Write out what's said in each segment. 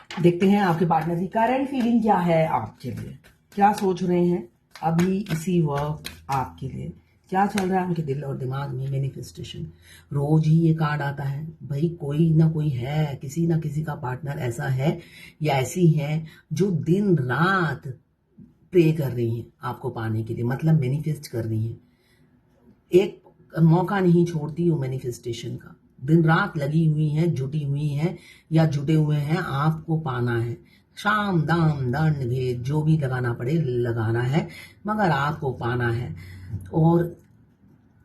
देखते हैं आपके पार्टनर की करंट फीलिंग क्या है आपके लिए, क्या सोच रहे हैं अभी इसी वक्त आपके लिए, क्या चल रहा है उनके दिल और दिमाग में। मैनिफेस्टेशन रोज ही ये कार्ड आता है भाई, कोई ना कोई है, किसी ना किसी का पार्टनर ऐसा है या ऐसी है जो दिन रात प्रे कर रही है आपको पाने के लिए, मतलब मैनिफेस्ट कर रही है। एक मौका नहीं छोड़ती वो मैनिफेस्टेशन का, दिन रात लगी हुई हैं, जुटी हुई हैं या जुटे हुए हैं, आपको पाना है। शाम दाम दंड भेद जो भी लगाना पड़े लगाना है, मगर आपको पाना है। और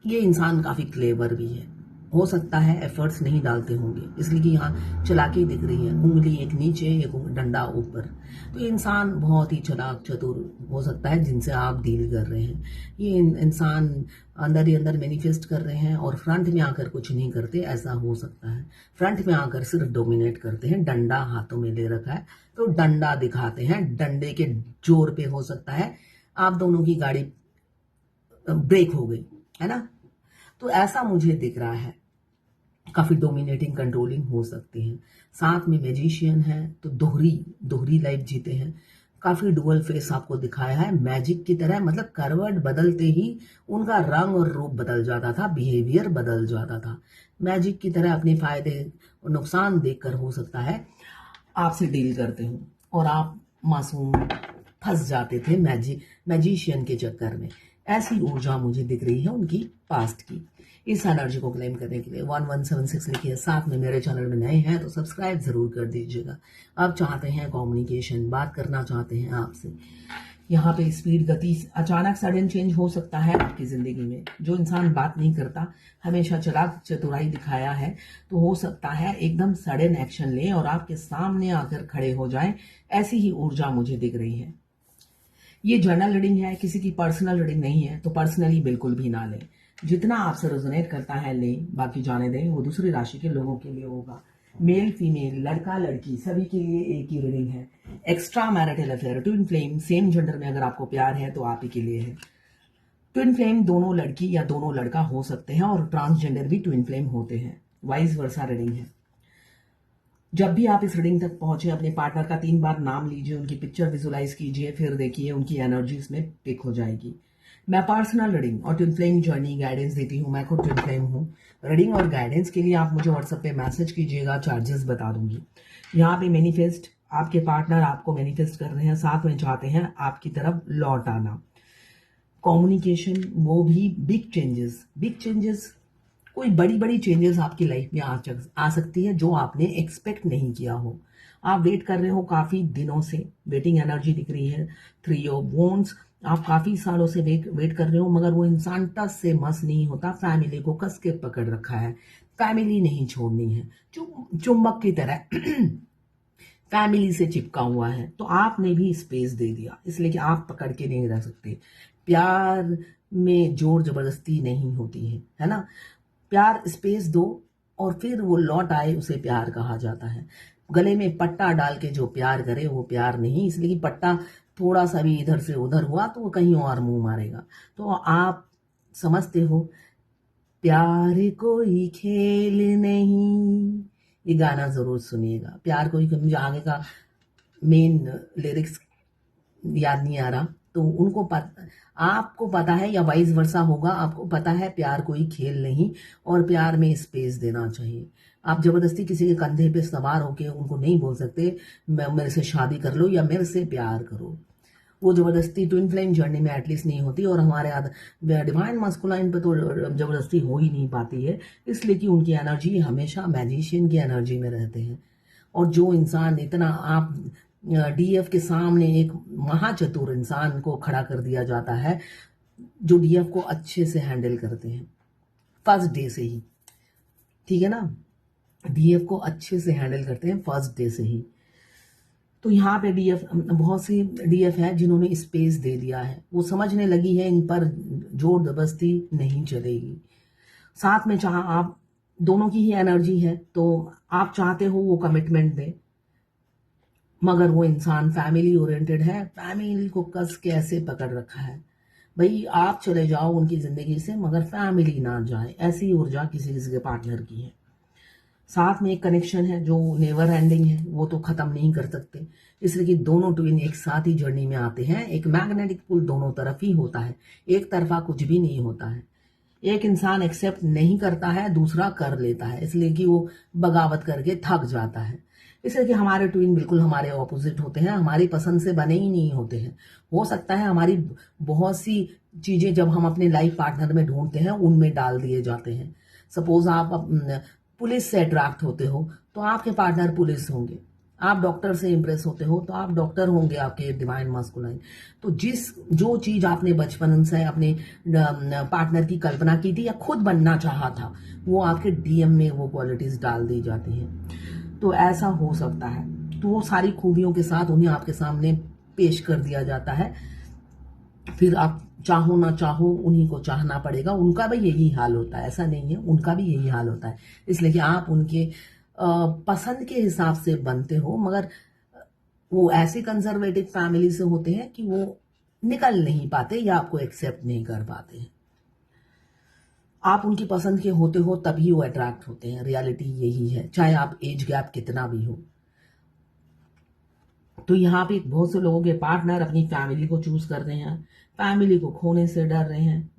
ये इंसान काफ़ी क्लेवर भी है, हो सकता है एफर्ट्स नहीं डालते होंगे, इसलिए कि यहाँ चालाकी दिख रही है, उंगली एक नीचे एक डंडा ऊपर। तो ये इंसान बहुत ही चालाक चतुर हो सकता है जिनसे आप डील कर रहे हैं। ये इंसान अंदर ही अंदर मैनिफेस्ट कर रहे हैं और फ्रंट में आकर कुछ नहीं करते, ऐसा हो सकता है। फ्रंट में आकर सिर्फ डोमिनेट करते हैं, डंडा हाथों में ले रखा है तो डंडा दिखाते हैं, डंडे के जोर पे हो सकता है आप दोनों की गाड़ी ब्रेक हो गई, है ना। तो ऐसा मुझे दिख रहा है, काफी डोमिनेटिंग कंट्रोलिंग हो सकती हैं। साथ में मैजिशियन है तो दोहरी लाइफ जीते हैं, काफी डुअल फेस आपको दिखाया है, मैजिक की तरह, मतलब करवट बदलते ही उनका रंग और रूप बदल जाता था, बिहेवियर बदल जाता था। मैजिक की तरह अपने फायदे और नुकसान देखकर हो सकता है आपसे डील करते हो और आप मासूम फंस जाते थे मैजिशियन के चक्कर में। ऐसी ऊर्जा मुझे दिख रही है उनकी पास्ट की। इस एनर्जी को क्लेम करने के लिए 1176 लिखिए, साथ में मेरे चैनल में नए हैं तो सब्सक्राइब जरूर कर दीजिएगा। आप चाहते हैं कम्युनिकेशन, बात करना चाहते हैं आपसे, यहाँ पे स्पीड गति अचानक सडन चेंज हो सकता है आपकी जिंदगी में। जो इंसान बात नहीं करता, हमेशा चालाक चतुराई दिखाया है, तो हो सकता है एकदम सडन एक्शन ले और आपके सामने आकर खड़े हो जाए। ऐसी ही ऊर्जा मुझे दिख रही है। ये जर्नल रीडिंग है, किसी की पर्सनल रीडिंग नहीं है, तो पर्सनली बिल्कुल भी ना लें। जितना आपसे रेजोनेट करता है लें, बाकी जाने दें, वो दूसरी राशि के लोगों के लिए होगा। मेल फीमेल, लड़का लड़की, सभी के लिए एक ही रीडिंग है। Extra marital affair, twin flame, same gender में अगर आपको प्यार है तो आप ही के लिए है। ट्विन फ्लेम दोनों लड़की या दोनों लड़का हो सकते हैं और ट्रांसजेंडर भी ट्विन फ्लेम होते हैं। वाइस वर्सा रीडिंग है। जब भी आप इस रीडिंग तक पहुंचे, अपने पार्टनर का 3 बार नाम लीजिए, उनकी पिक्चर विजुलाइज कीजिए, फिर देखिए उनकी एनर्जी इसमें पिक हो जाएगी। मैं पर्सनल रीडिंग और ट्विन फ्लेम जर्नी गाइडेंस देती हूँ, मैं खुद ट्विन फ्लेम हूँ। रीडिंग और गाइडेंस के लिए आप मुझे व्हाट्सएप पे मैसेज कीजिएगा, चार्जेस बता दूंगी। यहाँ पे मैनिफेस्ट, आपके पार्टनर आपको मैनिफेस्ट कर रहे हैं, साथ में चाहते हैं आपकी तरफ लौट आना। कम्युनिकेशन, वो भी बिग चेंजेस, कोई बड़ी बड़ी चेंजेस आपकी लाइफ में आ सकती है जो आपने एक्सपेक्ट नहीं किया हो। आप वेट कर रहे हो काफी दिनों से, वेटिंग एनर्जी दिख रही है। 3 ऑफ वॉन्ड्स, आप काफी सालों से वेट कर रहे हो, मगर वो इंसान टस से मस नहीं होता, फैमिली को कस के पकड़ रखा है, फैमिली नहीं छोड़नी है, चुंबक की तरह फैमिली से चिपका हुआ है। तो आपने भी स्पेस दे दिया, इसलिए कि आप पकड़ के नहीं रह सकते। प्यार में जोर जबरदस्ती नहीं होती है ना। प्यार स्पेस दो और फिर वो लौट आए, उसे प्यार कहा जाता है। गले में पट्टा डाल के जो प्यार करे वो प्यार नहीं, इसलिए कि पट्टा थोड़ा सा भी इधर से उधर हुआ तो वो कहीं और मुंह मारेगा। तो आप समझते हो, प्यार कोई खेल नहीं, ये गाना जरूर सुनिएगा। प्यार कोई, मुझे आगे का मेन लिरिक्स याद नहीं आ रहा, तो आपको पता है या वाइस वर्सा होगा, आपको पता है प्यार कोई खेल नहीं और प्यार में स्पेस देना चाहिए। आप जबरदस्ती किसी के कंधे पे सवार होके उनको नहीं बोल सकते मेरे से शादी कर लो या मेरे से प्यार करो। वो जबरदस्ती ट्विन फ्लेम जर्नी में एटलीस्ट नहीं होती, और हमारे डिवाइन मस्कुलाइन पे तो जबरदस्ती हो ही नहीं पाती है, इसलिए कि उनकी एनर्जी हमेशा मैजिशियन की एनर्जी में रहते हैं। और जो इंसान इतना, आप डीएफ के सामने एक महाचतुर इंसान को खड़ा कर दिया जाता है जो डीएफ को अच्छे से हैंडल करते हैं फर्स्ट डे से ही, ठीक है ना। डीएफ को अच्छे से हैंडल करते हैं फर्स्ट डे से ही। तो यहाँ पे डीएफ, बहुत सी डीएफ है जिन्होंने स्पेस दे दिया है, वो समझने लगी है इन पर जोर जबरदस्ती नहीं चलेगी। साथ में चाह आप दोनों की ही एनर्जी है, तो आप चाहते हो वो कमिटमेंट दे, मगर वो इंसान फैमिली ओरिएंटेड है, फैमिली को कस के ऐसे पकड़ रखा है भाई, आप चले जाओ उनकी जिंदगी से मगर फैमिली ना जाए। ऐसी ऊर्जा किसी किसी के पार्टनर की है। साथ में एक कनेक्शन है जो नेवर एंडिंग है, वो तो खत्म नहीं कर सकते। इसलिए कि दोनों ट्विन एक साथ ही जर्नी में आते हैं। एक मैग्नेटिक पुल दोनों तरफ ही होता है, एक तरफा कुछ भी नहीं होता है। एक इंसान एक्सेप्ट नहीं करता है, दूसरा कर लेता है, इसलिए कि वो बगावत करके थक जाता है। इसलिए कि हमारे ट्विन बिल्कुल हमारे ऑपोजिट होते हैं, हमारी पसंद से बने ही नहीं होते हैं। हो सकता है हमारी बहुत सी चीजें जब हम अपने लाइफ पार्टनर में ढूंढते हैं उनमें डाल दिए जाते हैं। सपोज आप पुलिस से अट्रैक्ट होते हो तो आपके पार्टनर पुलिस होंगे, आप डॉक्टर से इंप्रेस होते हो तो आप डॉक्टर होंगे, आपके डिवाइन मास्कुलाइन। तो जो चीज आपने बचपन से अपने पार्टनर की कल्पना की थी या खुद बनना चाहा था, वो आपके डीएम में वो क्वालिटीज डाल दी जाती हैं। तो ऐसा हो सकता है, तो वो सारी खूबियों के साथ उन्हें आपके सामने पेश कर दिया जाता है। फिर आप चाहो ना चाहो उन्हीं को चाहना पड़ेगा। उनका भी यही हाल होता है, ऐसा नहीं है, उनका भी यही हाल होता है। इसलिए कि आप उनके पसंद के हिसाब से बनते हो, मगर वो ऐसी कंजर्वेटिव फैमिली से होते हैं कि वो निकल नहीं पाते या आपको एक्सेप्ट नहीं कर पाते हैं। आप उनकी पसंद के होते हो तभी वो अट्रैक्ट होते हैं। रियलिटी यही है, चाहे आप एज गैप कितना भी हो। तो यहाँ पे बहुत से लोगों के पार्टनर अपनी फैमिली को चूज कर रहे हैं, फैमिली को खोने से डर रहे हैं,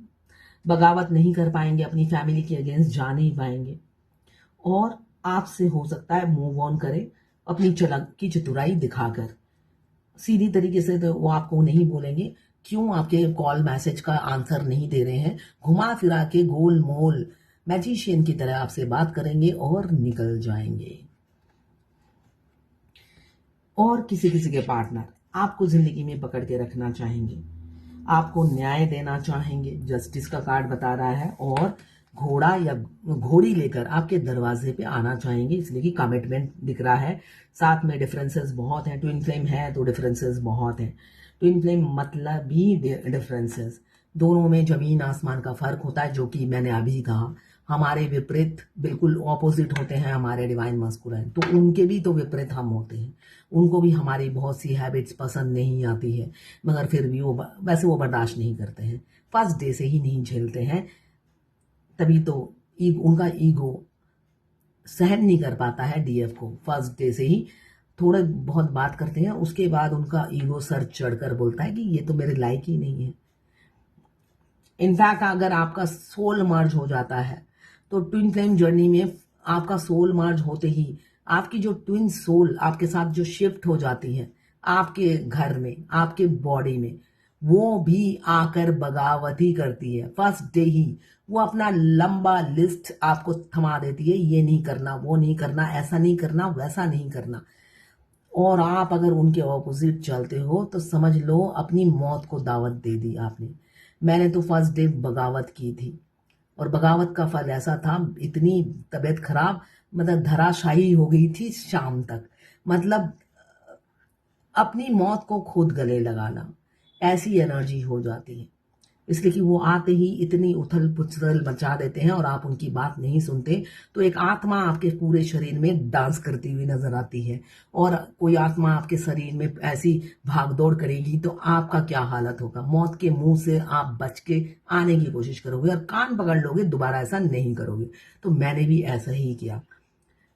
बगावत नहीं कर पाएंगे, अपनी फैमिली के अगेंस्ट जा नहीं पाएंगे, और आपसे हो सकता है मूव ऑन करे अपनी चलक की चतुराई दिखाकर। सीधी तरीके से तो वो आपको नहीं बोलेंगे, क्यों आपके कॉल मैसेज का आंसर नहीं दे रहे हैं, घुमा फिरा के गोल मोल मैजिशियन की तरह आपसे बात करेंगे और निकल जाएंगे। और किसी किसी के पार्टनर आपको जिंदगी में पकड़ के रखना चाहेंगे, आपको न्याय देना चाहेंगे, जस्टिस का कार्ड बता रहा है, और घोड़ा या घोड़ी लेकर आपके दरवाजे पे आना चाहेंगे, इसलिए कि कमिटमेंट दिख रहा है। साथ में डिफरेंसेस बहुत हैं, ट्विन फ्लेम है तो डिफरेंसेस बहुत हैं। ट्विन फ्लेम मतलब ही डिफरेंसेस, दोनों में जमीन आसमान का फर्क होता है, जो कि मैंने अभी कहा। हमारे विपरीत बिल्कुल ऑपोजिट होते हैं हमारे डिवाइन मास्कुलाइन, तो उनके भी तो विपरीत हम होते हैं। उनको भी हमारी बहुत सी हैबिट्स पसंद नहीं आती है, मगर फिर भी वो वैसे वो बर्दाश्त नहीं करते हैं, फर्स्ट डे से ही नहीं झेलते हैं। तभी तो उनका ईगो सहन नहीं कर पाता है डीएफ को। फर्स्ट डे से ही थोड़े बहुत बात करते हैं, उसके बाद उनका ईगो सर चढ़कर बोलता है कि ये तो मेरे लायक ही नहीं है। इनफैक्ट अगर आपका सोल मर्ज हो जाता है तो ट्विन फ्लेम जर्नी में आपका सोल मर्ज होते ही आपकी जो ट्विन सोल आपके साथ जो शिफ्ट हो जाती है आपके घर में, आपके बॉडी में, वो भी आकर बगावत ही करती है। फर्स्ट डे ही वो अपना लंबा लिस्ट आपको थमा देती है, ये नहीं करना, वो नहीं करना, ऐसा नहीं करना, वैसा नहीं करना। और आप अगर उनके ऑपोजिट चलते हो तो समझ लो अपनी मौत को दावत दे दी आपने। मैंने तो फर्स्ट डे बगावत की थी, और बगावत का फल ऐसा था, इतनी तबीयत खराब, मतलब धराशायी हो गई थी शाम तक। मतलब अपनी मौत को खुद गले लगाना, ऐसी एनर्जी हो जाती है। इसलिए कि वो आते ही इतनी उथल पुथल मचा देते हैं और आप उनकी बात नहीं सुनते, तो एक आत्मा आपके पूरे शरीर में डांस करती हुई नजर आती है। और कोई आत्मा आपके शरीर में ऐसी भागदौड़ करेगी तो आपका क्या हालत होगा। मौत के मुंह से आप बच के आने की कोशिश करोगे और कान पकड़ लोगे, दोबारा ऐसा नहीं करोगे। तो मैंने भी ऐसा ही किया,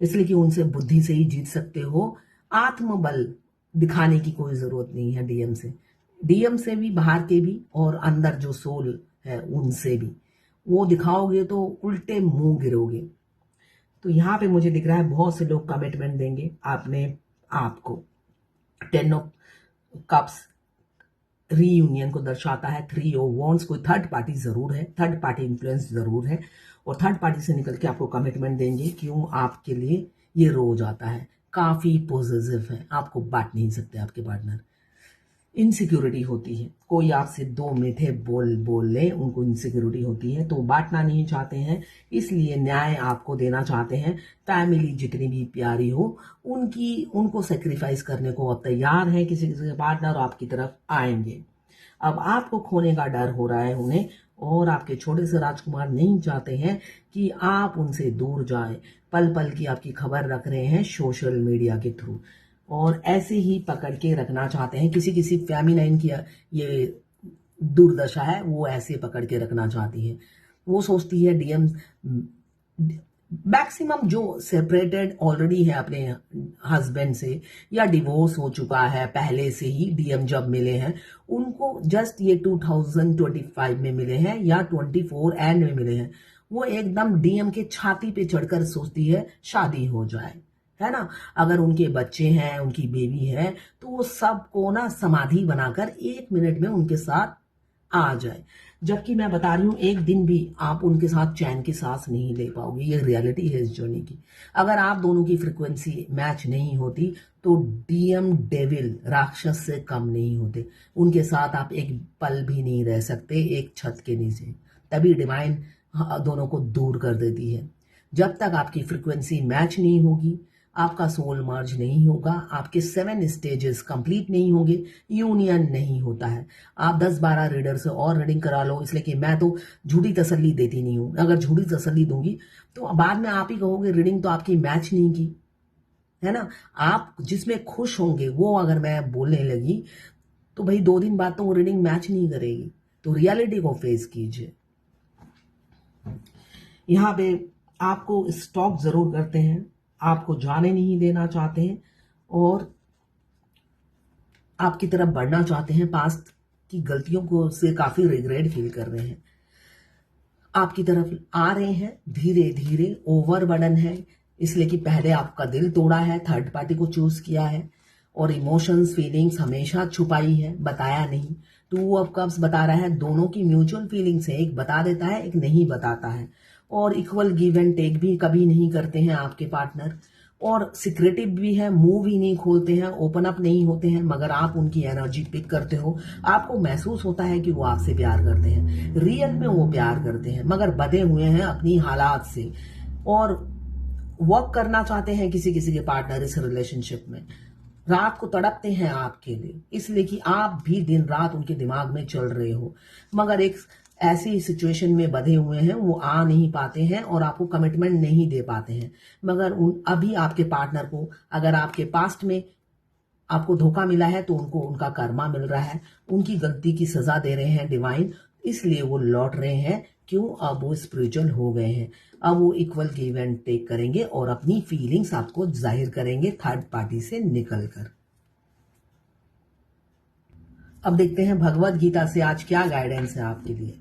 इसलिए कि उनसे बुद्धि से ही जीत सकते हो, आत्मबल दिखाने की कोई जरूरत नहीं है। डीएम से भी, बाहर के भी, और अंदर जो सोल है उनसे भी वो दिखाओगे तो उल्टे मुंह गिरोगे। तो यहाँ पे मुझे दिख रहा है बहुत से लोग कमिटमेंट देंगे आपने आपको। 10 ऑफ कप्स रीयूनियन को दर्शाता है। 3 ऑफ वॉन्ड्स कोई थर्ड पार्टी जरूर है, थर्ड पार्टी इन्फ्लुएंस जरूर है, और थर्ड पार्टी से निकल के आपको कमिटमेंट देंगे। क्यों? आपके लिए ये रोज आता है, काफी पॉजिटिव है, आपको बांट नहीं सकते आपके पार्टनर। इनसिक्योरिटी होती है, कोई आपसे 2 मीठे बोल ले, उनको इनसिक्योरिटी होती है, तो बांटना नहीं चाहते हैं, इसलिए न्याय आपको देना चाहते हैं। फैमिली जितनी भी प्यारी हो उनको सेक्रीफाइस करने को अब तैयार है। किसी किसी के पार्टनर आपकी तरफ आएंगे। अब आपको खोने का डर हो रहा है उन्हें, और आपके छोटे से राजकुमार नहीं चाहते हैं कि आप उनसे दूर जाएं। पल पल की आपकी खबर रख रहे हैं सोशल मीडिया के थ्रू, और ऐसे ही पकड़ के रखना चाहते हैं। किसी किसी फेमिनाइन की ये दुर्दशा है, वो ऐसे पकड़ के रखना चाहती है। वो सोचती है डीएम मैक्सिमम जो सेपरेटेड ऑलरेडी है अपने हस्बैंड से या डिवोर्स हो चुका है पहले से ही, डीएम जब मिले हैं उनको जस्ट ये 2025 में मिले हैं या 24 एंड में मिले हैं, वो एकदम डीएम के छाती पे चढ़कर सोचती है शादी हो जाए, है ना। अगर उनके बच्चे हैं, उनकी बेबी है, तो वो सबको ना समाधि बनाकर 1 मिनट में उनके साथ आ जाए। जबकि मैं बता रही हूं, एक दिन भी आप उनके साथ चैन की सांस नहीं ले पाओगे। ये रियलिटी है इस जर्नी की। अगर आप दोनों की फ्रिक्वेंसी मैच नहीं होती तो डीएम डेविल राक्षस से कम नहीं होते। उनके साथ आप एक पल भी नहीं रह सकते एक छत के नीचे। तभी डिवाइन दोनों को दूर कर देती है। जब तक आपकी फ्रिक्वेंसी मैच नहीं होगी, आपका सोल मर्ज नहीं होगा, आपके 7 स्टेजेस कंप्लीट नहीं होंगे, यूनियन नहीं होता है। आप 10-12 रीडर से और रीडिंग करा लो, इसलिए कि मैं तो झूठी तसल्ली देती नहीं हूं। अगर झूठी तसल्ली दूंगी तो बाद में आप ही कहोगे रीडिंग तो आपकी मैच नहीं की, है ना। आप जिसमें खुश होंगे वो अगर मैं बोलने लगी तो भाई 2 दिन बाद तो वो रीडिंग मैच नहीं करेगी। तो रियलिटी को फेस कीजिए। यहाँ पे आपको स्टॉक जरूर करते हैं, आपको जाने नहीं देना चाहते हैं और आपकी तरफ बढ़ना चाहते हैं। पास्ट की गलतियों को से काफी रिग्रेट फील कर रहे हैं, आपकी तरफ आ रहे हैं धीरे धीरे। ओवरबर्डन है इसलिए कि पहले आपका दिल तोड़ा है, थर्ड पार्टी को चूज किया है और इमोशंस फीलिंग्स हमेशा छुपाई है, बताया नहीं। टू ऑफ कप्स बता रहा है दोनों की म्यूचुअल फीलिंग्स है, एक बता देता है एक नहीं बताता है। और इक्वल गिव एंड टेक भी कभी नहीं करते हैं आपके पार्टनर, और सिक्रेटिव भी है, मुंह भी नहीं खोलते हैं, ओपन अप नहीं होते हैं। मगर आप उनकी एनर्जी पिक करते हो, आपको महसूस होता है कि वो आपसे प्यार करते हैं। रियल में वो प्यार करते हैं मगर बधे हुए हैं अपनी हालात से और वर्क करना चाहते हैं किसी किसी के पार्टनर इस रिलेशनशिप में। रात को तड़पते हैं आपके लिए, इसलिए कि आप भी दिन रात उनके दिमाग में चल रहे हो। मगर एक ऐसी सिचुएशन में बधे हुए हैं, वो आ नहीं पाते हैं और आपको कमिटमेंट नहीं दे पाते हैं। मगर अभी आपके पार्टनर को अगर आपके पास्ट में आपको धोखा मिला है तो उनको उनका कर्मा मिल रहा है, उनकी गलती की सजा दे रहे हैं डिवाइन, इसलिए वो लौट रहे हैं। क्यों? अब वो स्पिरिचुअल हो गए हैं, अब वो इक्वल गिव एंड टेक करेंगे और अपनी फीलिंग्स आपको जाहिर करेंगे थर्ड पार्टी से निकलकर। अब देखते हैं भगवत गीता से आज क्या गाइडेंस है आपके लिए।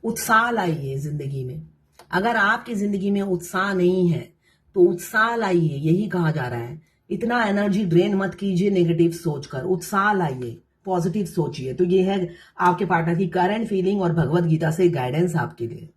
उत्साह लाइए जिंदगी में। अगर आपकी जिंदगी में उत्साह नहीं है तो उत्साह लाइए, यही कहा जा रहा है। इतना एनर्जी ड्रेन मत कीजिए नेगेटिव सोचकर, उत्साह लाइए, पॉजिटिव सोचिए। तो ये है आपके पार्टनर की करंट फीलिंग और भगवत गीता से गाइडेंस आपके लिए।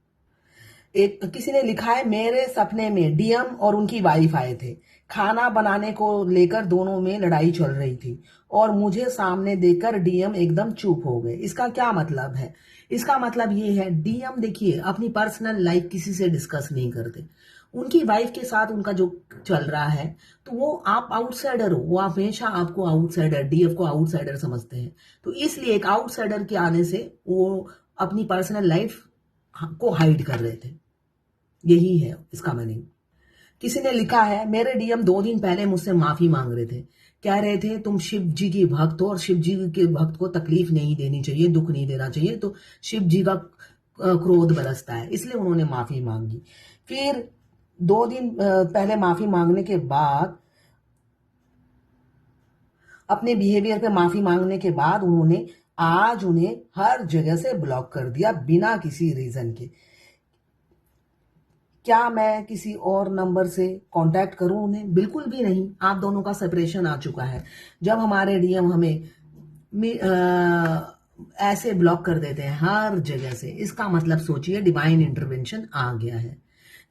एक किसी ने लिखा है, मेरे सपने में डीएम और उनकी वाइफ आए थे। खाना बनाने को लेकर दोनों में लड़ाई चल रही थी और मुझे सामने देखकर डीएम एकदम चुप हो गए। इसका क्या मतलब है? इसका मतलब ये है, डीएम देखिए अपनी पर्सनल लाइफ किसी से डिस्कस नहीं करते। उनकी वाइफ के साथ उनका जो चल रहा है, तो वो आप आउटसाइडर हो, वो हमेशा आपको आउटसाइडर, डीएफ को आउटसाइडर समझते हैं। तो इसलिए एक आउटसाइडर के आने से वो अपनी पर्सनल लाइफ को हाइड कर रहे थे, यही है इसका मीनिंग। किसी ने लिखा है, मेरे डीएम 2 दिन पहले मुझसे माफी मांग रहे थे। कह रहे थे तुम शिव जी की भक्त हो और शिव जी के भक्त को तकलीफ नहीं देनी चाहिए, दुख नहीं देना चाहिए, तो शिव जी का क्रोध बरसता है, इसलिए उन्होंने माफी मांगी। फिर 2 दिन पहले माफी मांगने के बाद, अपने बिहेवियर पे माफी मांगने के बाद उन्होंने आज उन्हें हर जगह से ब्लॉक कर दिया बिना किसी रीजन के। क्या मैं किसी और नंबर से कांटेक्ट करूं उन्हें? बिल्कुल भी नहीं। आप दोनों का सेपरेशन आ चुका है। जब हमारे डीएम हमें ऐसे ब्लॉक कर देते हैं हर जगह से, इसका मतलब सोचिए डिवाइन इंटरवेंशन आ गया है।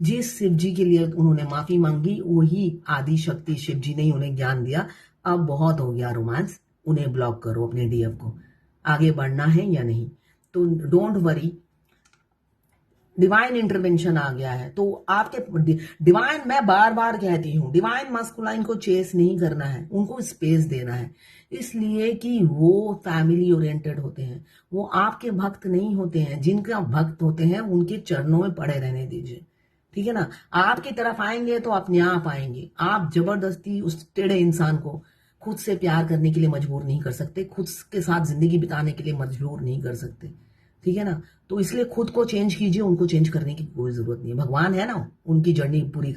जिस शिव जी के लिए उन्होंने माफी मांगी वही आदि शक्ति शिव जी ने उन्हें ज्ञान दिया, अब बहुत हो गया रोमांस, उन्हें ब्लॉक करो अपने डीएम को। आगे बढ़ना है या नहीं? तो डोंट वरी, डिवाइन इंटरवेंशन आ गया है। तो आपके डिवाइन, मैं बार बार कहती हूं, डिवाइन मस्कुलाइन को चेस नहीं करना है, उनको स्पेस देना है। इसलिए कि वो फैमिली ओरिएंटेड होते हैं, वो आपके भक्त नहीं होते हैं। जिनका भक्त होते हैं उनके चरणों में पड़े रहने दीजिए, ठीक है ना। आपकी तरफ आएंगे तो अपने आप आएंगे। आप जबरदस्ती उस टेढ़े इंसान को खुद से प्यार करने के लिए मजबूर नहीं कर सकते, खुद के साथ जिंदगी बिताने के लिए मजबूर नहीं कर सकते, ठीक है ना। तो इसलिए खुद को चेंज कीजिए, उनको चेंज करने की कोई जरूरत नहीं है। भगवान है ना, उनकी जर्नी पूरी